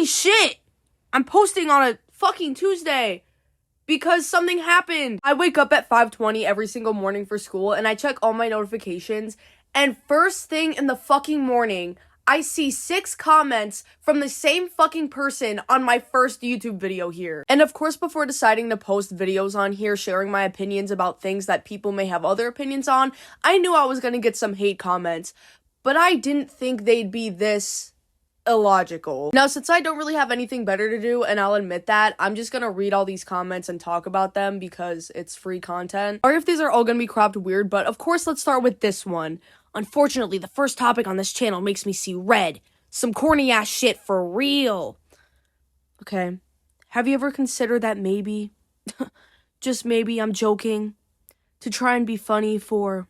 shit! I'm posting on a fucking Tuesday because something happened. I wake up at 5:20 every single morning for school and I check all my notifications, and first thing in the fucking morning, I see 6 comments from the same fucking person on my first YouTube video here. And of course, before deciding to post videos on here sharing my opinions about things that people may have other opinions on, I knew I was gonna get some hate comments, but I didn't think they'd be this illogical. Now, since I don't really have anything better to do, and I'll admit that, I'm just gonna read all these comments and talk about them because it's free content. Sorry if these are all gonna be cropped weird, but of course, let's start with this one. Unfortunately, the first topic on this channel makes me see red. Some corny ass shit for real. Okay, have you ever considered that maybe, just maybe, I'm joking, to try and be funny for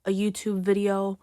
a YouTube video?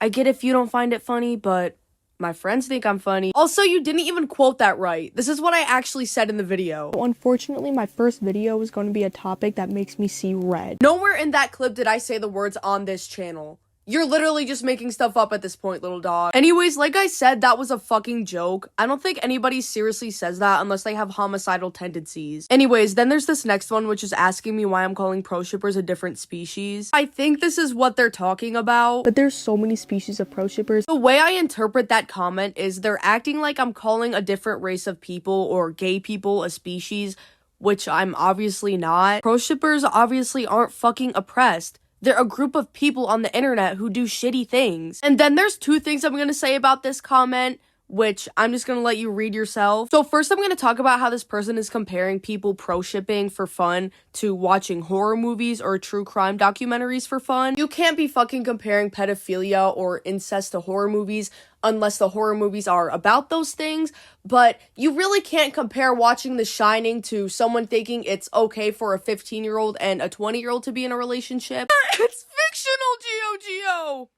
I get if you don't find it funny, but my friends think I'm funny. Also, you didn't even quote that right. This is what I actually said in the video. Unfortunately, my first video is going to be a topic that makes me see red. Nowhere in that clip did I say the words "on this channel." You're literally just making stuff up at this point, little dog. Anyways, like I said, that was a fucking joke. I don't think anybody seriously says that unless they have homicidal tendencies. Anyways, then there's this next one, which is asking me why I'm calling pro shippers a different species. I think this is what they're talking about. But there's so many species of pro shippers. The way I interpret that comment is they're acting like I'm calling a different race of people or gay people a species, which I'm obviously not. Pro shippers obviously aren't fucking oppressed. They're a group of people on the internet who do shitty things. And then there's 2 things I'm gonna say about this comment, which I'm just gonna let you read yourself. So first, I'm gonna talk about how this person is comparing people pro-shipping for fun to watching horror movies or true crime documentaries for fun. You can't be fucking comparing pedophilia or incest to horror movies unless the horror movies are about those things, but you really can't compare watching The Shining to someone thinking it's okay for a 15-year-old and a 20-year-old to be in a relationship. It's fictional, Geo!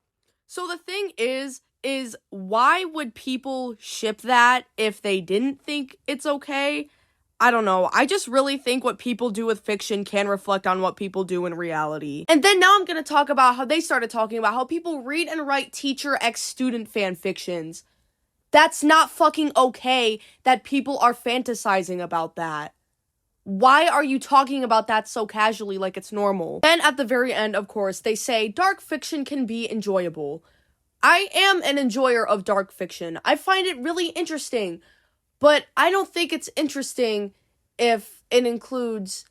So the thing is why would people ship that if they didn't think it's okay? I don't know. I just really think what people do with fiction can reflect on what people do in reality. And then now I'm gonna talk about how they started talking about how people read and write teacher x student fan fictions. That's not fucking okay that people are fantasizing about that. Why are you talking about that so casually like it's normal? Then at the very end, of course, they say dark fiction can be enjoyable. I am an enjoyer of dark fiction. I find it really interesting, but I don't think it's interesting if it includes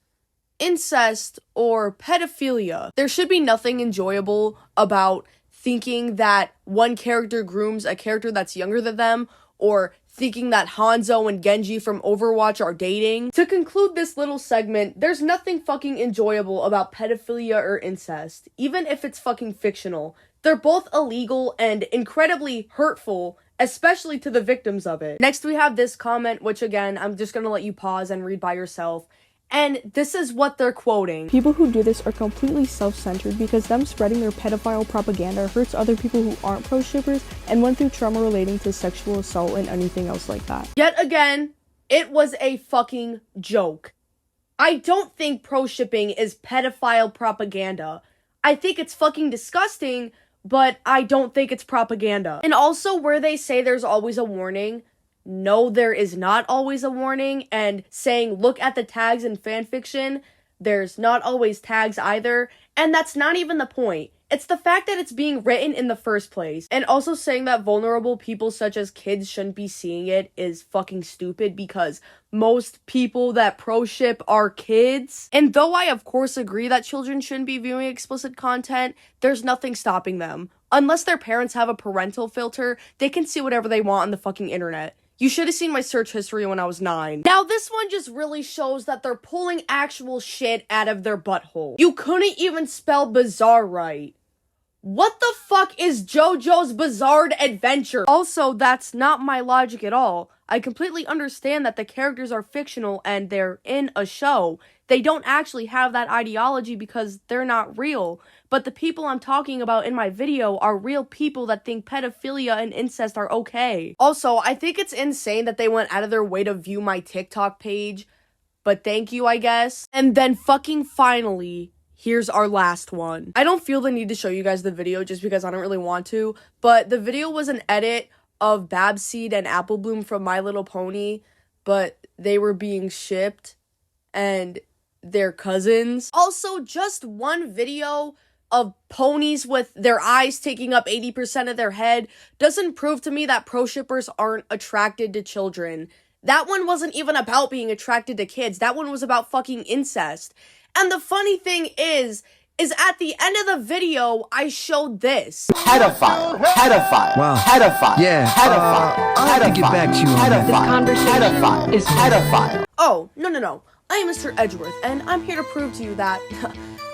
incest or pedophilia. There should be nothing enjoyable about thinking that one character grooms a character that's younger than them, or thinking that Hanzo and Genji from Overwatch are dating. To conclude this little segment, there's nothing fucking enjoyable about pedophilia or incest, even if it's fucking fictional. They're both illegal and incredibly hurtful, especially to the victims of it. Next, we have this comment, which again, I'm just gonna let you pause and read by yourself. And this is what they're quoting. People who do this are completely self-centered because them spreading their pedophile propaganda hurts other people who aren't pro shippers and went through trauma relating to sexual assault and anything else like that. Yet again, it was a fucking joke. I don't think pro shipping is pedophile propaganda. I think it's fucking disgusting, but I don't think it's propaganda. And also, where they say there's always a warning, no, there is not always a warning, and saying look at the tags in fanfiction, there's not always tags either, and that's not even the point. It's the fact that it's being written in the first place. And also saying that vulnerable people such as kids shouldn't be seeing it is fucking stupid because most people that pro-ship are kids. And though I of course agree that children shouldn't be viewing explicit content, there's nothing stopping them. Unless their parents have a parental filter, they can see whatever they want on the fucking internet. You should have seen my search history when I was 9. Now, this one just really shows that they're pulling actual shit out of their butthole. You couldn't even spell bizarre right. What the fuck is JoJo's Bizarre Adventure? Also, that's not my logic at all. I completely understand that the characters are fictional and they're in a show. They don't actually have that ideology because they're not real. But the people I'm talking about in my video are real people that think pedophilia and incest are okay. Also, I think it's insane that they went out of their way to view my TikTok page. But thank you, I guess. And then fucking finally, here's our last one. I don't feel the need to show you guys the video just because I don't really want to, but the video was an edit of Babseed and Apple Bloom from My Little Pony, but they were being shipped and they're cousins. Also, just one video of ponies with their eyes taking up 80% of their head doesn't prove to me that pro shippers aren't attracted to children. That one wasn't even about being attracted to kids. That one was about fucking incest. And the funny thing is at the end of the video, I showed this. Pedophile. Wow. Yeah. I'll have to get back to you on that. This conversation is pedophile. Oh, no. I am Mr. Edgeworth, and I'm here to prove to you that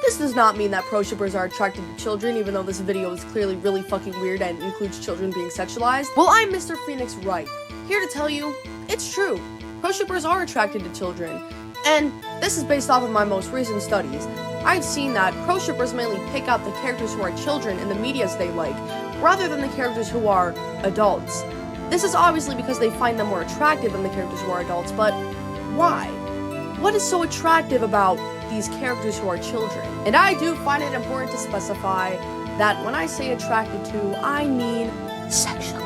this does not mean that pro shippers are attracted to children, even though this video is clearly really fucking weird and includes children being sexualized. Well, I'm Mr. Phoenix Wright, here to tell you, it's true. Pro shippers are attracted to children, and this is based off of my most recent studies. I've seen that pro shippers mainly pick out the characters who are children in the medias they like, rather than the characters who are adults. This is obviously because they find them more attractive than the characters who are adults, but why? What is so attractive about these characters who are children? And I do find it important to specify that when I say attracted to, I mean sexually.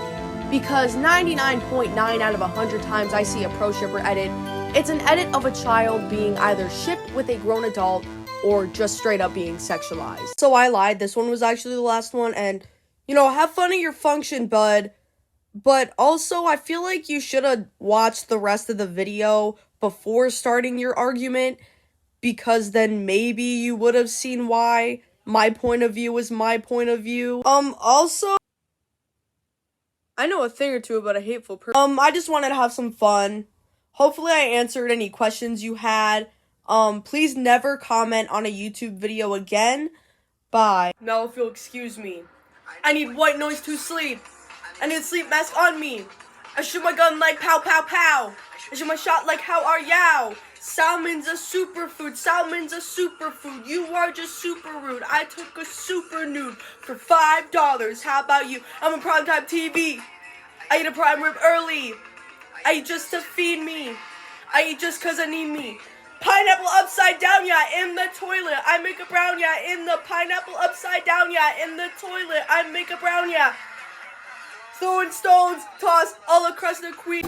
Because 99.9 out of 100 times I see a pro shipper edit, it's an edit of a child being either shipped with a grown adult or just straight up being sexualized. So I lied, this one was actually the last one, and, have fun at your function, bud. But also, I feel like you should have watched the rest of the video before starting your argument, because then maybe you would have seen why my point of view is my point of view. Also, I know a thing or two about a hateful person. I just wanted to have some fun. Hopefully I answered any questions you had. Please never comment on a YouTube video again. Bye. Now if you'll excuse me. I need white noise to sleep. I need a sleep mask on me. I shoot my gun like pow pow pow. I shoot my shot like how are yow. Salmon's a superfood. Salmon's a superfood. You are just super rude. I took a super nude for $5. How about you? I'm on primetime TV. I eat a prime rib early. I eat just to feed me. I eat just cause I need me. Pineapple upside down, yeah, in the toilet. I make a brown, yeah, in the pineapple upside down, yeah, in the toilet. I make a brown, yeah. Throwing stones, tossed all across the queen.